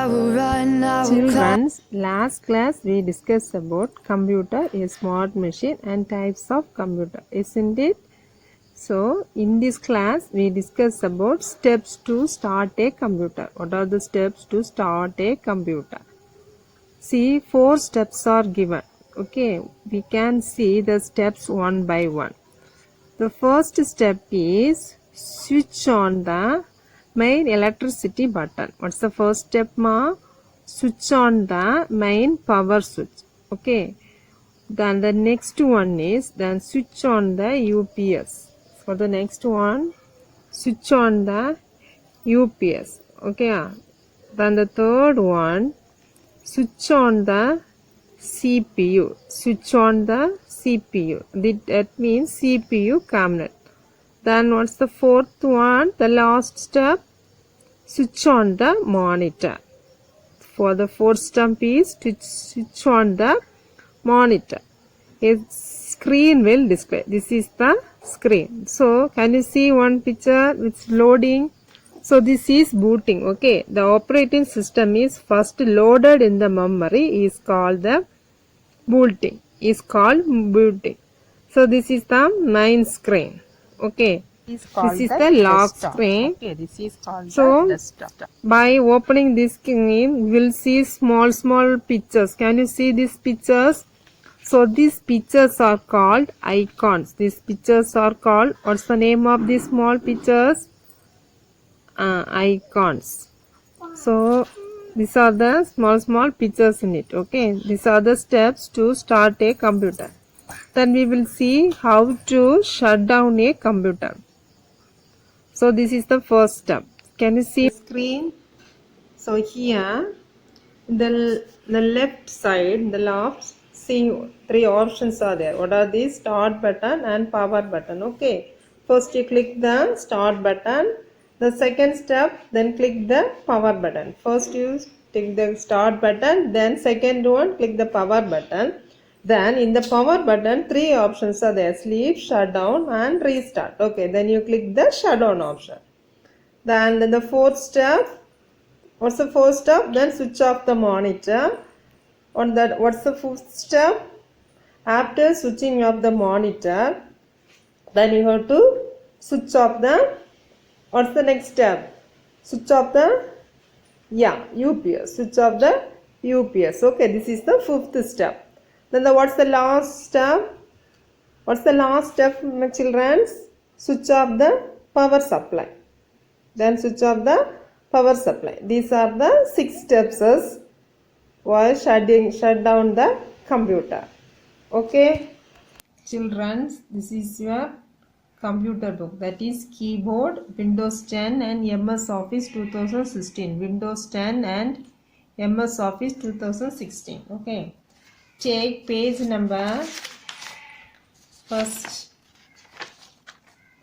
will run, I will Children, last class we discussed about computer, a smart machine and types of computer, isn't it? So in this class we discuss about steps to start a computer. What are the steps to start a computer? See, 4 steps are given. Okay, we can see the steps one by one. The first step is switch on the main electricity button. What's the first step, ma? Switch on the main power switch. Okay. Then the next one is then switch on the UPS. For the next one, switch on the UPS. Okay. Then the third one, switch on the CPU. Switch on the CPU. That means CPU cabinet. Then what's the fourth one? The last step, switch on the monitor. For the fourth step is to switch on the monitor. A screen will display. This is the screen. So can you see one picture? It's loading. So this is booting. Okay. The operating system is first loaded in the memory is called the booting. So this is the main screen. Okay. This is the lock screen. Okay, this is called So, the desktop. by opening this screen, we will see small pictures. Can you see these pictures? So, these pictures are called icons. These pictures are called, what's the name of these small pictures? Icons. So, these are the small pictures in it. Okay, these are the steps to start a computer. Then we will see how to shut down a computer. So this is the first step. Can you see the screen? So here, the left side, the left, see 3 options are there. What are these? Start button and power button. Okay. First you click the start button. The second step, then click the power button. First you click the start button, then second one click the power button. Then in the power button, 3 options are there: sleep, shutdown and restart. Okay, then you click the shutdown option. Then the fourth step, what's the fourth step? Then switch off the monitor. What's the fifth step? After switching off the monitor, then you have to switch off the, what's the next step? Switch off the, UPS. Switch off the UPS. Okay, this is the fifth step. Then what's the last step? What's the last step, my children? Switch off the power supply. Then switch off the power supply. These are the 6 steps while shut down the computer. Okay, children, this is your computer book, that is keyboard, Windows 10 and MS Office 2016. Windows 10 and MS Office 2016. Okay. Take page number first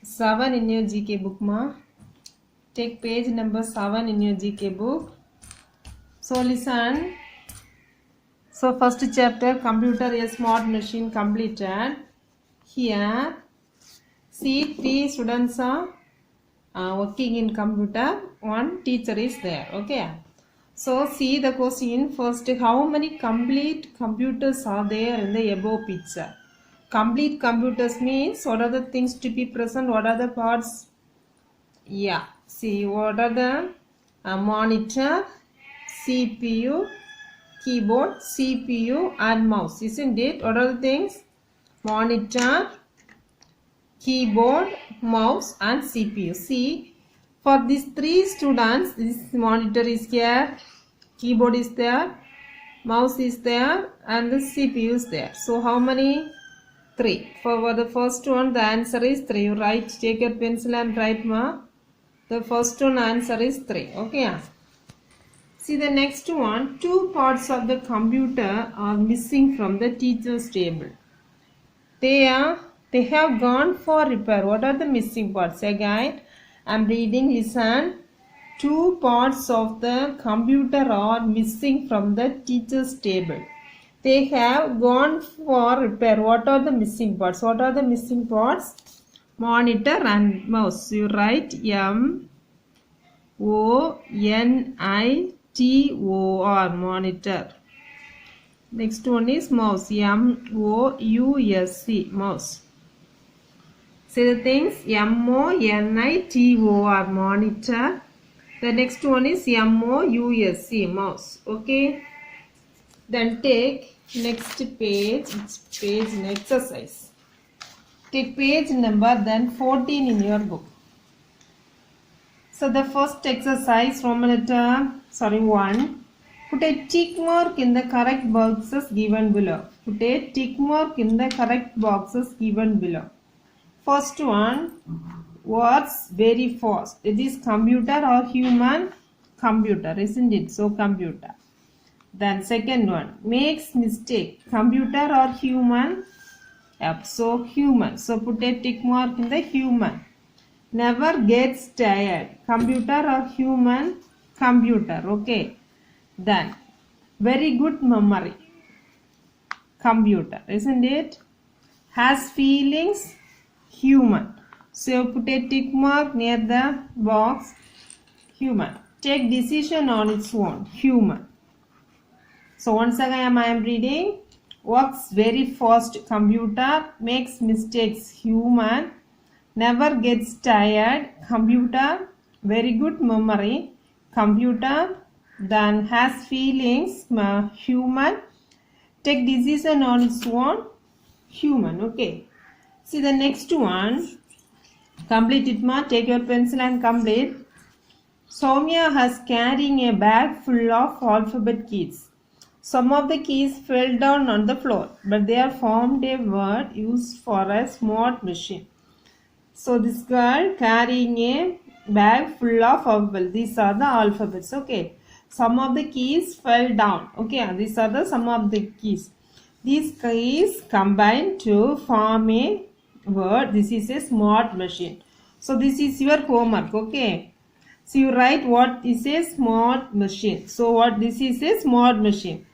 7 in your GK book, ma. Take page number 7 in your GK book. So listen. So first chapter, computer, a smart machine, completed. Here, see 3 students are working in computer. 1 teacher is there. Okay. So see the question first. How many complete computers are there in the above picture? Complete computers means what are the things to be present? What are the parts? Yeah. See what are the monitor, CPU, keyboard, CPU and mouse. Isn't it? What are the things? Monitor, keyboard, mouse and CPU. See. For these 3 students, this monitor is here, keyboard is there, mouse is there and the CPU is there. So how many? 3. For the first one, the answer is 3. You write, take your pencil and write, ma. The first one answer is 3. Okay. See the next one, 2 parts of the computer are missing from the teacher's table. They have gone for repair. What are the missing parts? Again, I'm reading, listen. 2 parts of the computer are missing from the teacher's table. They have gone for repair. What are the missing parts? What are the missing parts? Monitor and mouse. You write M-O-N-I-T-O-R. T-O-R, monitor. Next one is mouse, M-O-U-S-E, mouse. Say the things, M-O-N-I-T-O-R, monitor. The next one is M-O-U-S-E, mouse. Okay. Then take next page, page in exercise. Take page number then 14 in your book. So the first exercise, Roman letter, 1. Put a tick mark in the correct boxes given below. Put a tick mark in the correct boxes given below. First one, works very fast. It is computer or human? Computer, isn't it? So computer. Then second one, makes mistake. Computer or human? Yep, so human. So put a tick mark in the human. Never gets tired. Computer or human? Computer. Okay. Then very good memory. Computer, isn't it? Has feelings? Human. So put a tick mark near the box. Human. Take decision on its own. Human. So once again I am reading. Works very fast. Computer. Makes mistakes. Human. Never gets tired. Computer. Very good memory. Computer. Then has feelings. Human. Take decision on its own. Human. Okay. See the next one. Complete it, ma. Take your pencil and complete. Soumya has carrying a bag full of alphabet keys. Some of the keys fell down on the floor, but they are formed a word used for a smart machine. So this girl carrying a bag full of alphabets. These are the alphabets. Okay. Some of the keys fell down. Okay. These are the some of the keys. These keys combine to form a word. This is a smart machine. So this is your homework. Okay. So you write what is a smart machine. So what this is a smart machine.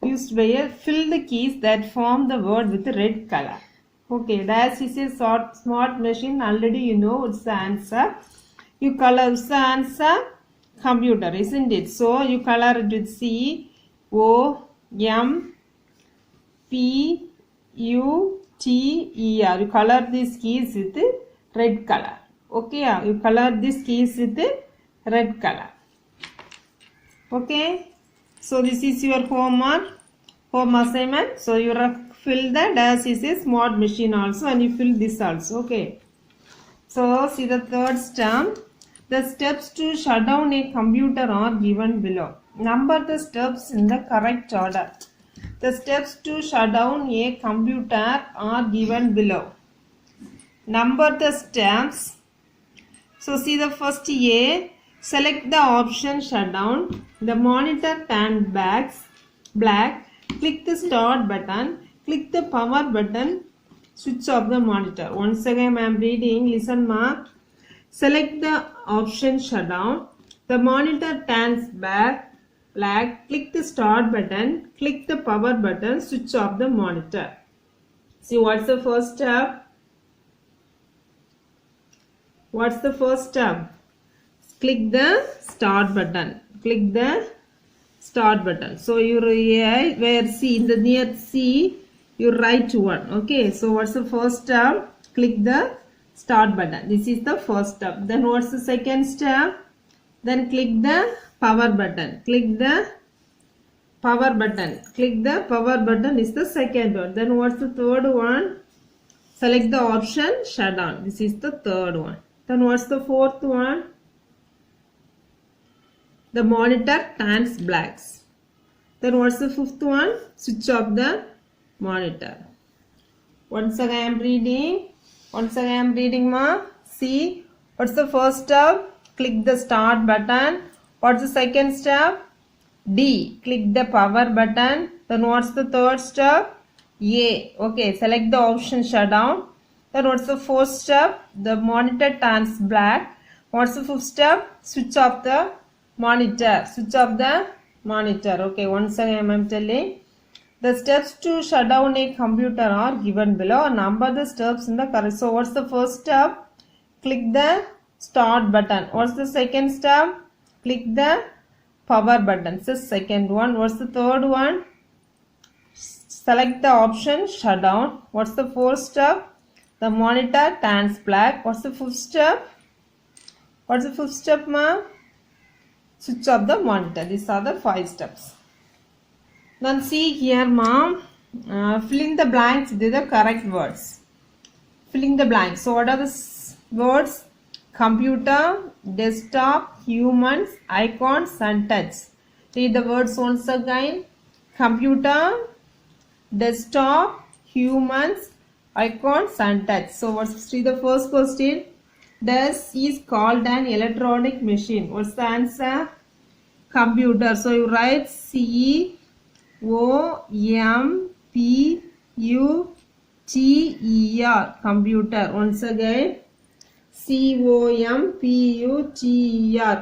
Used by fill the keys that form the word with red color. Okay, that is a smart machine. Already you know it's the answer. You color the answer. Computer, isn't it? So you color it with C-O-M-P-U-T-E-R. You color these keys with red color. Okay, you color these keys with red color. Okay. So this is your home assignment. So you fill the dash is a smart machine also, and you fill this also. Okay. So see the third step. The steps to shut down a computer are given below. Number the steps in the correct order. The steps to shut down a computer are given below. Number the steps. So see the first A. Select the option shutdown. The monitor turns black. Click the start button. Click the power button. Switch off the monitor. Once again I am reading. Listen ma. Select the option shutdown. The monitor turns black. Click the start button. Click the power button. Switch off the monitor. See what's the first step? What's the first step? Click the start button. Click the start button. So you where C in the near C you write 1. Okay. So what's the first step? Click the start button. This is the first step. Then what's the second step? Then click the power button. Click the power button. Click the power button is the second one. Then what's the third one? Select the option shutdown. This is the third one. Then what's the fourth one? The monitor turns black. Then what's the fifth one? Switch off the monitor. Once again I am reading. Ma. See. What's the first step? Click the start button. What's the second step? D. Click the power button. Then what's the third step? A. Okay. Select the option shutdown. Then what's the fourth step? The monitor turns black. What's the fifth step? Switch off the monitor. Switch off the monitor. Okay, once again I am telling. The steps to shut down a computer are given below. Number the steps in the correct. So what's the first step? Click the start button. What's the second step? Click the power button. This is second one. What's the third one? Select the option shut down. What's the fourth step? The monitor turns black. What's the fifth step? What's the fifth step, ma? Switch off the monitor. These are the 5 steps. Then see here, ma. Filling the blanks with the correct words. Filling the blanks. So what are the words? Computer, desktop, humans, icons and touch. Read the words once again. Computer, desktop, humans, icons and touch. So what's the first question? This is called an electronic machine. What's the answer? Computer. So you write C-O-M-P-U-T-E-R. Computer. Once again. C-O-M-P-U-T-E-R.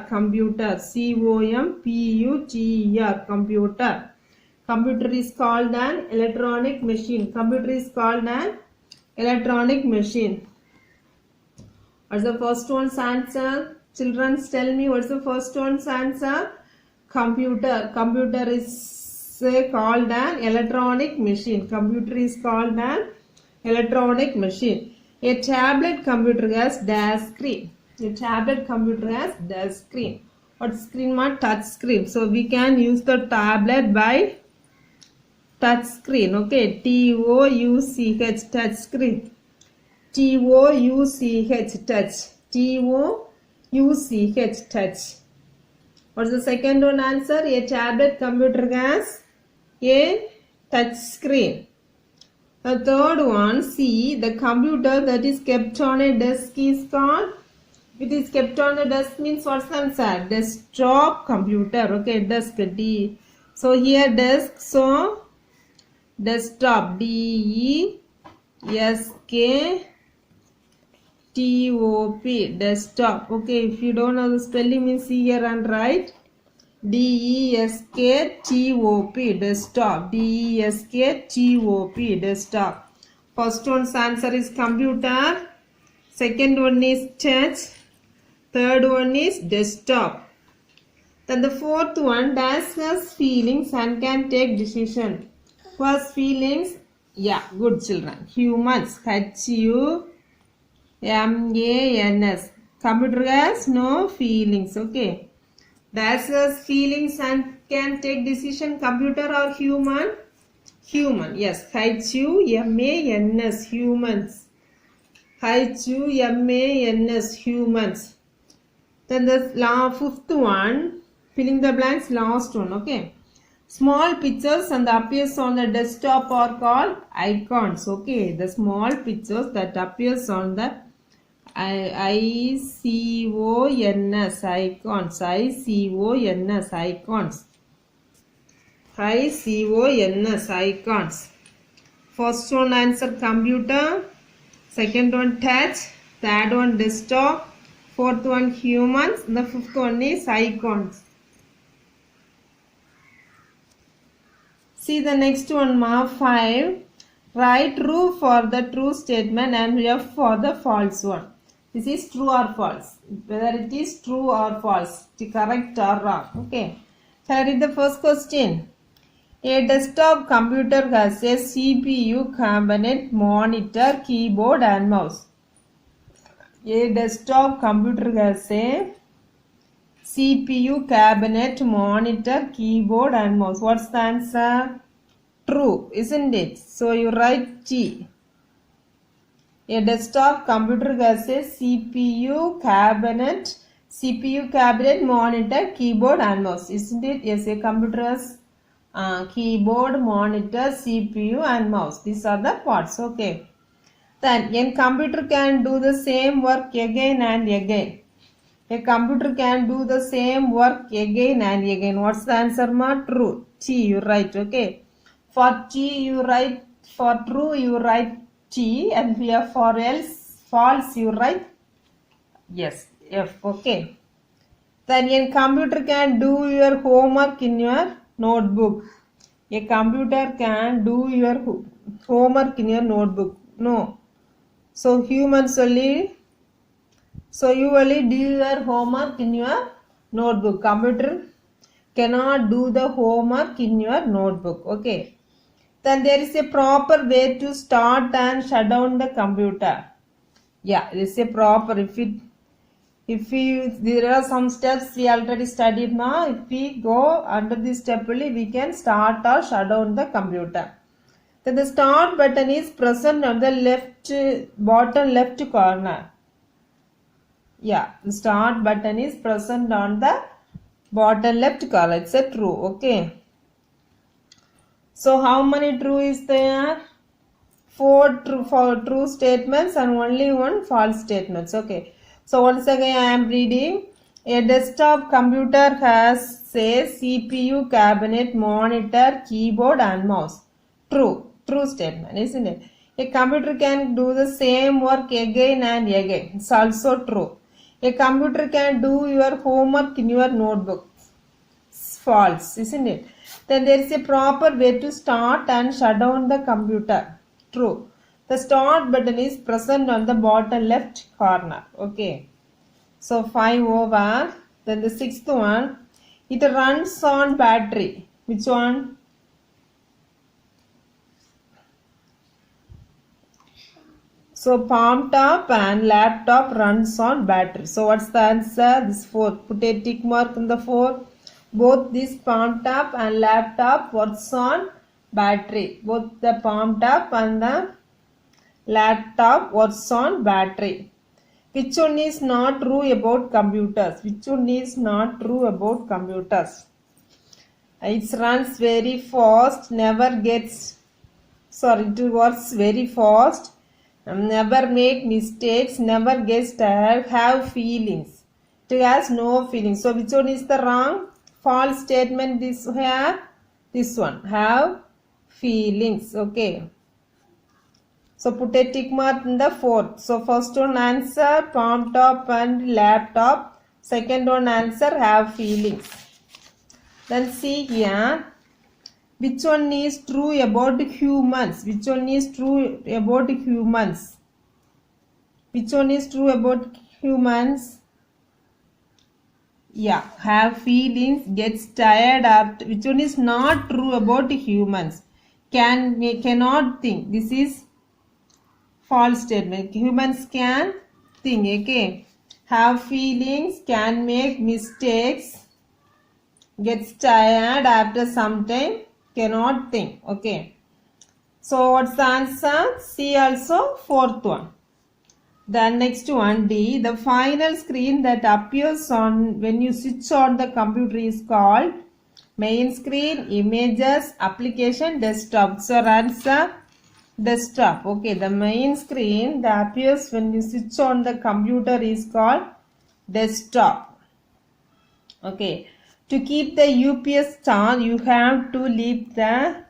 Computer. C-O-M-P-U-T-E-R. Computer. Computer is called an electronic machine. Computer is called an electronic machine. What's the first one's answer? Children, tell me what's the first one's answer? Computer. Computer is called an electronic machine. Computer is called an electronic machine. A tablet computer has dash screen. A tablet computer has dash screen. What screen? Touch screen. So we can use the tablet by touch screen. Okay. T-O-U-C-H. Touch screen. T-O-U-C-H. Touch. T-O-U-C-H. Touch. What's the second one answer? A tablet computer has a touch screen. The third one, C, the computer that is kept on a desk is called, it is kept on a desk means what's the answer? Desktop computer. Okay, desk, D. So here desk, so desktop, D-E-S-K-T-O-P, desktop. Okay, if you don't know the spelling means see here and write. D-E-S-K-T-O-P, desktop. D-E-S-K-T-O-P, desktop. First one's answer is computer. Second one is touch. Third one is desktop. Then the fourth one, dash has feelings and can take decision. Who has feelings? Yeah, good children. Humans. H-U-M-A-N-S. Computer has no feelings. Okay. Dash has feelings and can take decision. Computer or human? Human. Yes. H-U-M-A-N-S. Humans. H-U-M-A-N-S. Humans. Then the fifth one, filling the blanks, last one. Okay. Small pictures and appears on the desktop are called icons. Okay. The small pictures that appears on the I-C-O-N-S, icons. I-C-O-N-S, icons. I-C-O-N-S, icons. First one answer computer. Second one touch. Third one desktop. Fourth one humans. The fifth one is icons. See the next one, 5. Write true for the true statement and F for the false one. This is true or false. Whether it is true or false. Correct or wrong. Okay. Shall I read the first question? A desktop computer has a CPU, cabinet, monitor, keyboard and mouse. A desktop computer has a CPU, cabinet, monitor, keyboard and mouse. What's the answer? True, isn't it? So you write T. A desktop computer has a CPU, cabinet, monitor, keyboard and mouse. Isn't it? Yes, a computer has keyboard, monitor, CPU and mouse. These are the parts. Okay. Then a computer can do the same work again and again. A computer can do the same work again and again. What's the answer, ma? True. T you write. Okay. For T you write, for true you write T, and here for else false you write yes, F. Okay. Then a computer can do your homework in your notebook. A computer can do your homework in your notebook. No. So humans only. So you only do your homework in your notebook. Computer cannot do the homework in your notebook. Okay. Then there is a proper way to start and shut down the computer. Yeah, it is a proper. There are some steps we already studied now. If we go under this step only, we can start or shut down the computer. Then the start button is present on the bottom left corner. Yeah, the start button is present on the bottom left corner. It's a true. Okay. So how many true is there? Four true statements and only one false statements. Okay. So once again I am reading. A desktop computer has, say, CPU, cabinet, monitor, keyboard and mouse. True. True statement, isn't it? A computer can do the same work again and again. It's also true. A computer can do your homework in your notebook. It's false, isn't it? Then there is a proper way to start and shut down the computer. True. The start button is present on the bottom left corner. Okay. So 5 over. Then the sixth one. It runs on battery. Which one? So palm top and laptop runs on battery. So what's the answer? This 4. Put a tick mark in the 4. Both this palm top and laptop works on battery. Both the palm top and the laptop works on battery. Which one is not true about computers? Which one is not true about computers? It runs very fast, it works very fast, never make mistakes, never gets tired, have feelings. It has no feelings. So which one is the wrong? False statement this one. Have feelings. Okay. So put a tick mark in the 4th. So first one answer palm top and laptop. Second one answer have feelings. Then see here. Which one is true about humans? Which one is true about humans? Which one is true about humans? Yeah, have feelings, gets tired after. Which one is not true about humans? Cannot think. This is false statement. Humans can think. Okay. Have feelings, can make mistakes, gets tired after some time, cannot think. Okay. So what's the answer? C also 4th one. The next one, D. The final screen that appears on when you switch on the computer is called main screen, images, application, desktop. So answer desktop. Okay, the main screen that appears when you switch on the computer is called desktop. Okay, to keep the UPS charge, you have to leave the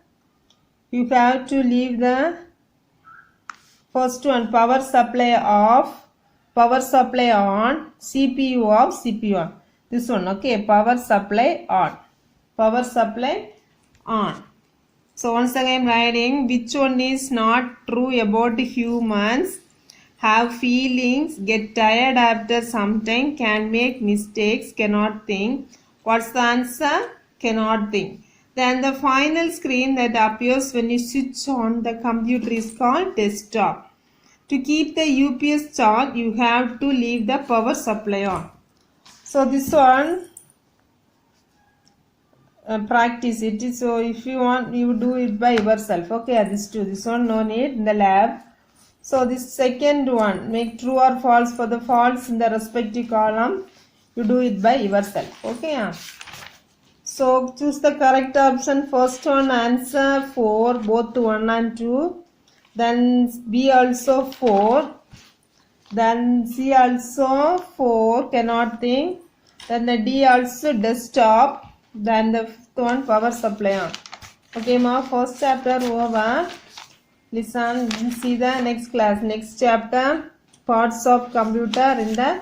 first one, power supply off, power supply on, CPU off, CPU on. This one, okay, power supply on, power supply on. So once again writing, which one is not true about humans? Have feelings, get tired after some time, can make mistakes, cannot think. What's the answer? Cannot think. Then the final screen that appears when you switch on the computer is called desktop. To keep the UPS charge, you have to leave the power supply on. So this one, practice it. So if you want, you do it by yourself. Okay, this one no need in the lab. So this second one, make true or false for the false in the respective column. You do it by yourself. Okay. So choose the correct option. First one answer 4, both 1 and 2. Then B also 4. Then C also 4, cannot think. Then the D also desktop. Then the fifth one power supply on. Okay, ma, first chapter over. Listen, see the next class. Next chapter, parts of computer in the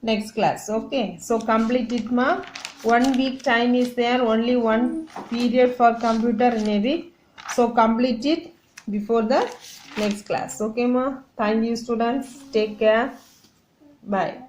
next class. Okay, so complete it, ma. 1 week time is there, only one period for computer in a week. So complete it before the next class. Okay, ma. Thank you, students. Take care. Bye.